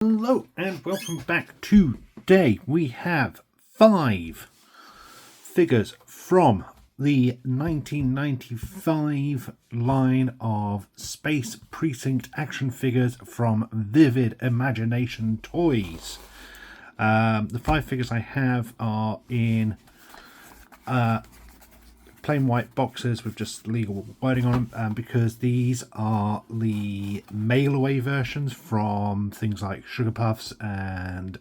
Hello and welcome back. Today we have 5 figures from the 1995 line of Space Precinct action figures from Vivid Imagination Toys. The 5 figures I have are in plain white boxes with just legal wording on them, because these are the mail away versions from things like Sugar Puffs and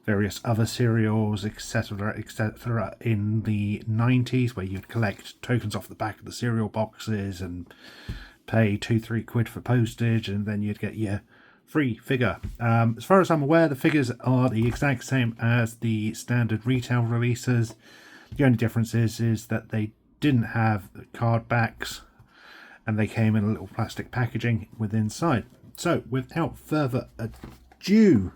various other cereals, etc., etc., in the 90s, where you'd collect tokens off the back of the cereal boxes and pay 2-3 quid for postage, and then you'd get your free figure. As far as I'm aware, the figures are the exact same as the standard retail releases. The only difference is that they didn't have card backs and they came in a little plastic packaging with inside. So without further ado,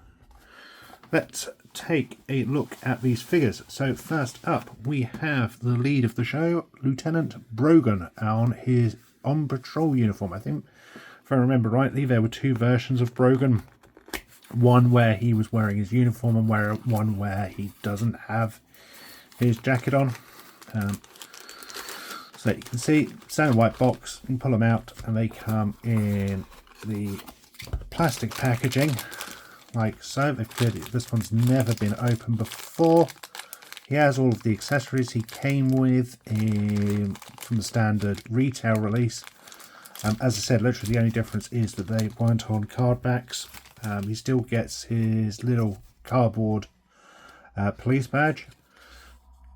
let's take a look at these figures. So first up, we have the lead of the show, Lieutenant Brogan, on his on patrol uniform. I think, if I remember rightly, there were 2 versions of Brogan. One where he was wearing his uniform and one where he doesn't have his jacket on. So you can see, standard white box, you can pull them out and they come in the plastic packaging like so. This one's never been opened before. He has all of the accessories he came with from the standard retail release. As I said, literally the only difference is that they weren't on card backs. He still gets his little cardboard police badge.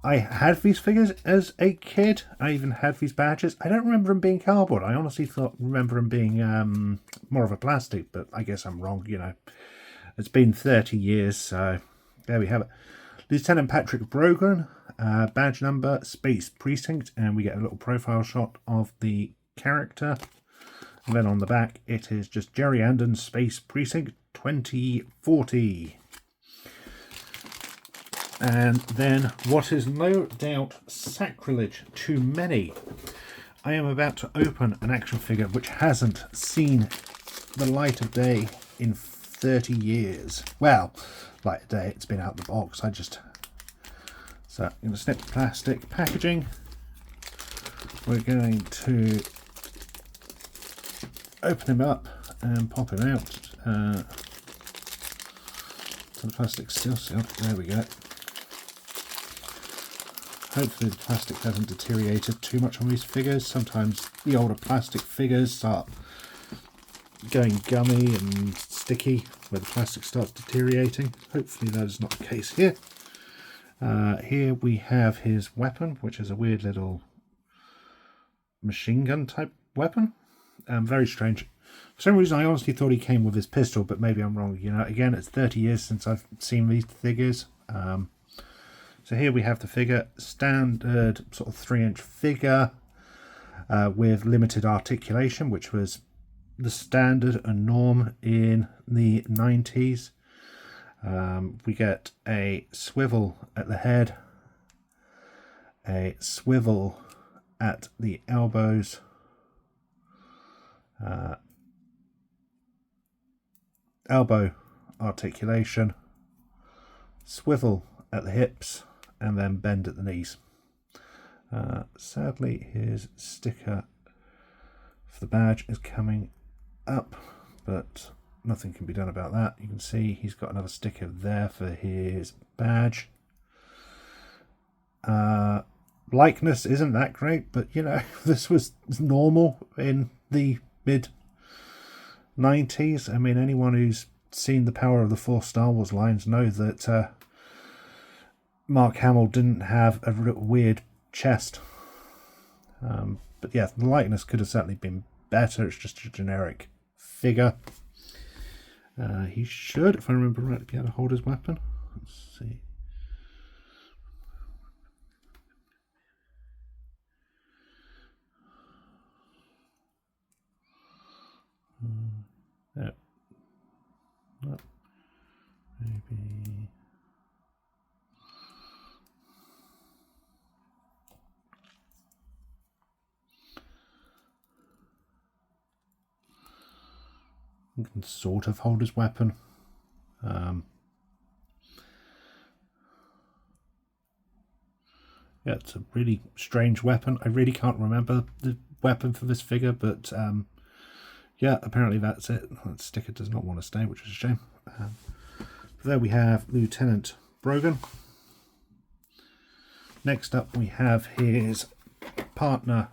I had these figures as a kid. I even had these badges. I don't remember them being cardboard. I honestly remember them being more of a plastic, but I guess I'm wrong, you know. It's been 30 years, so there we have it. Lieutenant Patrick Brogan, badge number, Space Precinct, and we get a little profile shot of the character. And then on the back, it is just Jerry Andon, Space Precinct 2040. And then, what is no doubt sacrilege to many, I am about to open an action figure which hasn't seen the light of day in 30 years. Well, light of day, it's been out of the box. So I'm going to snip the plastic packaging. We're going to open him up and pop him out. So the plastic's still sealed. There we go. Hopefully the plastic hasn't deteriorated too much on these figures. Sometimes the older plastic figures start going gummy and sticky where the plastic starts deteriorating. Hopefully that is not the case here. Here we have his weapon, which is a weird little machine gun type weapon. Very strange. For some reason I honestly thought he came with his pistol, but maybe I'm wrong. You know, again, it's 30 years since I've seen these figures. So here we have the figure, standard sort of 3-inch figure with limited articulation, which was the standard and norm in the 90s. We get a swivel at the head, a swivel at the elbows, elbow articulation, swivel at the hips, and then bend at the knees. Sadly, his sticker for the badge is coming up, but nothing can be done about that. You can see he's got another sticker there for his badge. Likeness isn't that great, but you know, this was normal in the mid 90s. I mean, anyone who's seen the Power of the 4 Star Wars lines know that Mark Hamill didn't have a weird chest. But yeah, the likeness could have certainly been better. It's just a generic figure. He should, if I remember right, be able to hold his weapon. Let's see. Yeah. Maybe. You can sort of hold his weapon. Yeah, it's a really strange weapon. I really can't remember the weapon for this figure, but yeah, apparently that's it. That sticker does not want to stay, which is a shame. There we have Lieutenant Brogan. Next up we have his partner,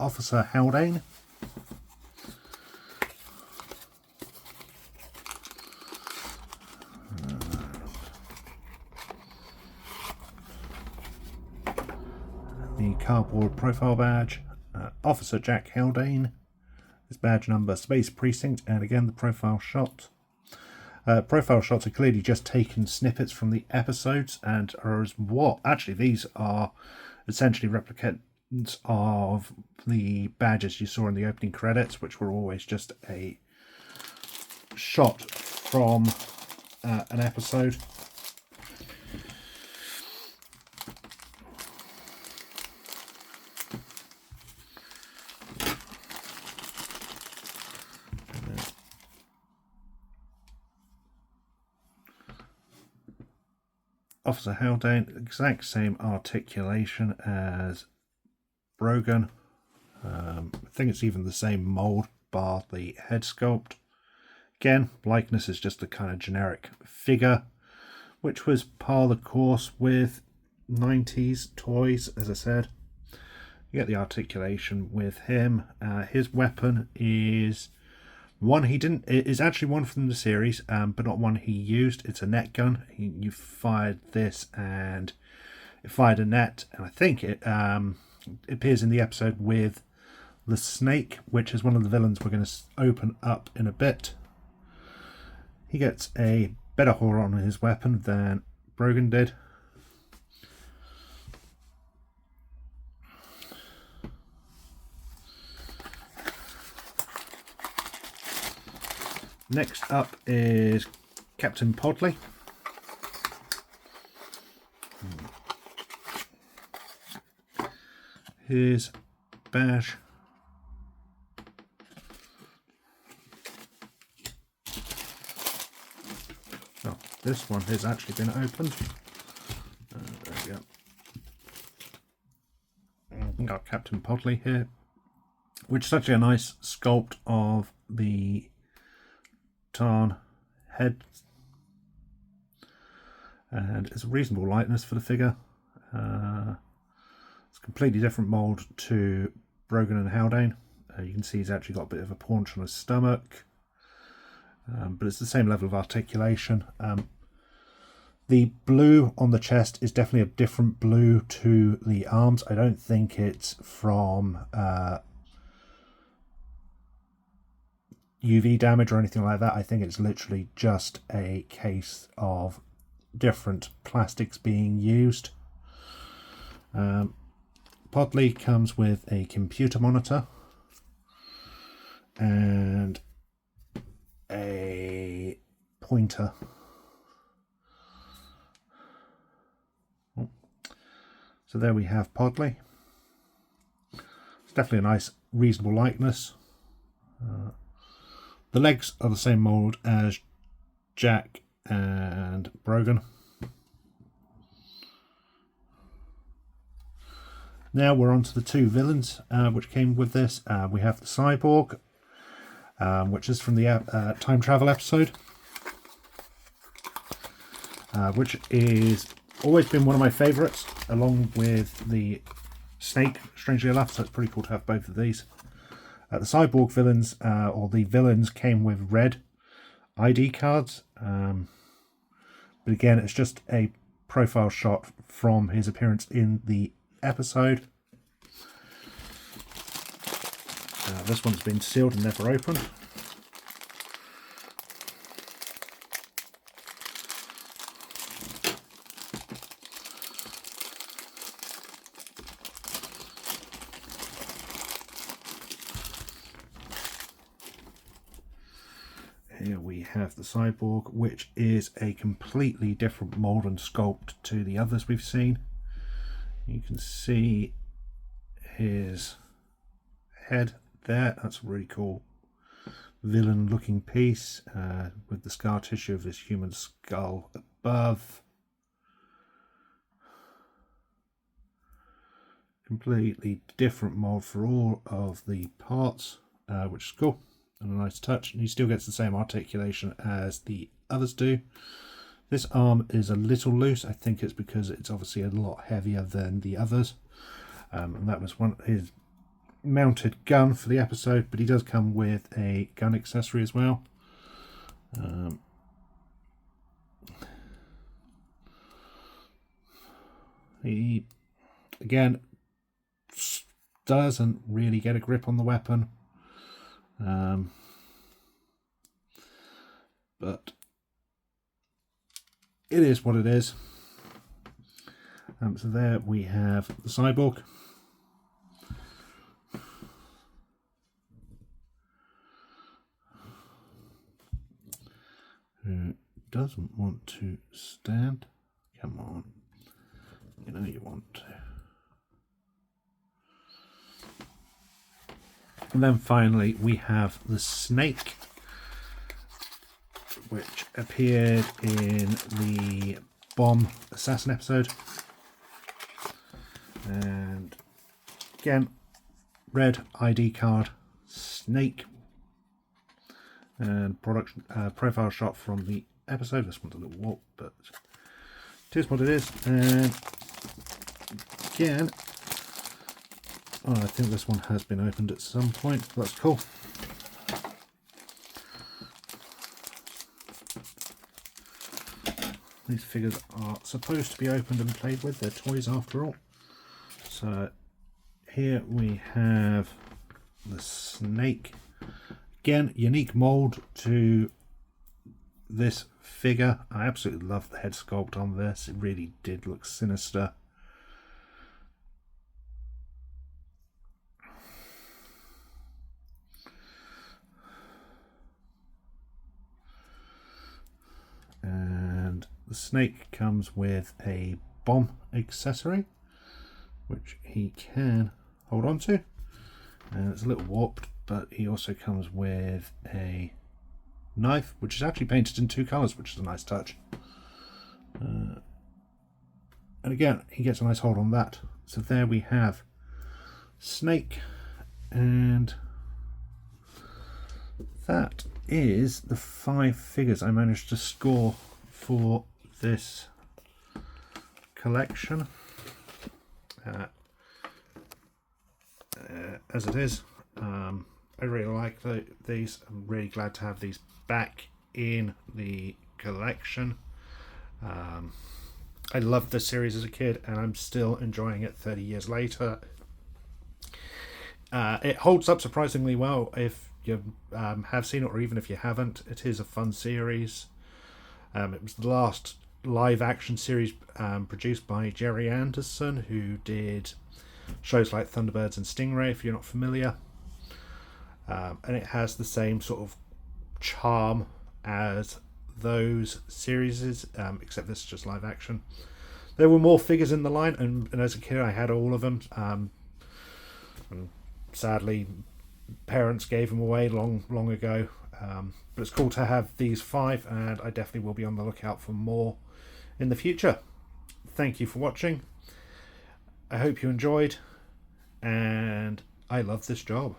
Officer Haldane. The cardboard profile badge, Officer Jack Haldane. His badge number, Space Precinct, and again the profile shot. Profile shots are clearly just taken snippets from the episodes and are as what? Actually, these are essentially replicants of the badges you saw in the opening credits, which were always just a shot from an episode. Officer Haldane, exact same articulation as Brogan. I think it's even the same mould, bar the head sculpt. Again, likeness is just a kind of generic figure, which was par the course with 90s toys, as I said. You get the articulation with him. His weapon is one he didn't. It is actually one from the series, but not one he used. It's a net gun. You fired this, and it fired a net, and I think it appears in the episode with the snake, which is one of the villains we're going to open up in a bit. He gets a better haul on his weapon than Brogan did. Next up is Captain Podley. His badge. Oh, this one has actually been opened. There we go. We've got Captain Podley here, which is actually a nice sculpt of the Tarn head, and it's a reasonable lightness for the figure. It's a completely different mould to Brogan and Haldane. You can see he's actually got a bit of a paunch on his stomach, but it's the same level of articulation. The blue on the chest is definitely a different blue to the arms. I don't think it's from UV damage or anything like that. I think it's literally just a case of different plastics being used. Podley comes with a computer monitor and a pointer. So there we have Podley. It's definitely a nice, reasonable likeness. The legs are the same mould as Jack and Brogan. Now we're on to the two villains which came with this. We have the Cyborg, which is from the time travel episode, which is always been one of my favourites, along with the Snake, strangely enough, so it's pretty cool to have both of these. The Cyborg villains, or the villains, came with red ID cards, but again, it's just a profile shot from his appearance in the episode. This one's been sealed and never opened. Here we have the Cyborg, which is a completely different mould and sculpt to the others we've seen. You can see his head there. That's really cool. villain looking piece with the scar tissue of this human skull above. Completely different mold for all of the parts, which is cool and a nice touch. And he still gets the same articulation as the others do. This arm is a little loose. I think it's because it's obviously a lot heavier than the others. And that was his mounted gun for the episode, but he does come with a gun accessory as well. He, again, doesn't really get a grip on the weapon. But it is what it is. So there we have the cyborg. Who doesn't want to stand? Come on. You know you want to. And then finally we have the snake, which appeared in the Bomb Assassin episode. And again, red ID card, snake, and production profile shot from the episode. This one's a little warped, but it is what it is. And again, I think this one has been opened at some point. That's cool. These figures are supposed to be opened and played with. They're toys after all. So here we have the snake. Again, unique mold to this figure. I absolutely love the head sculpt on this. It really did look sinister. And the snake comes with a bomb accessory, which he can hold on to. And it's a little warped, but he also comes with a knife, which is actually painted in 2 colours, which is a nice touch. And again, he gets a nice hold on that. So there we have Snake, and that is the 5 figures I managed to score for this collection. As it is, I really like these. I'm really glad to have these back in the collection. I loved this series as a kid, and I'm still enjoying it 30 years later. It holds up surprisingly well if you have seen it, or even if you haven't. It is a fun series. It was the last live action series produced by Jerry Anderson, who did shows like Thunderbirds and Stingray, if you're not familiar. And it has the same sort of charm as those series, except this is just live action. There were more figures in the line, and as a kid I had all of them. And sadly, parents gave them away long ago. But it's cool to have these 5, and I definitely will be on the lookout for more in the future. Thank you for watching. I hope you enjoyed, and I love this job.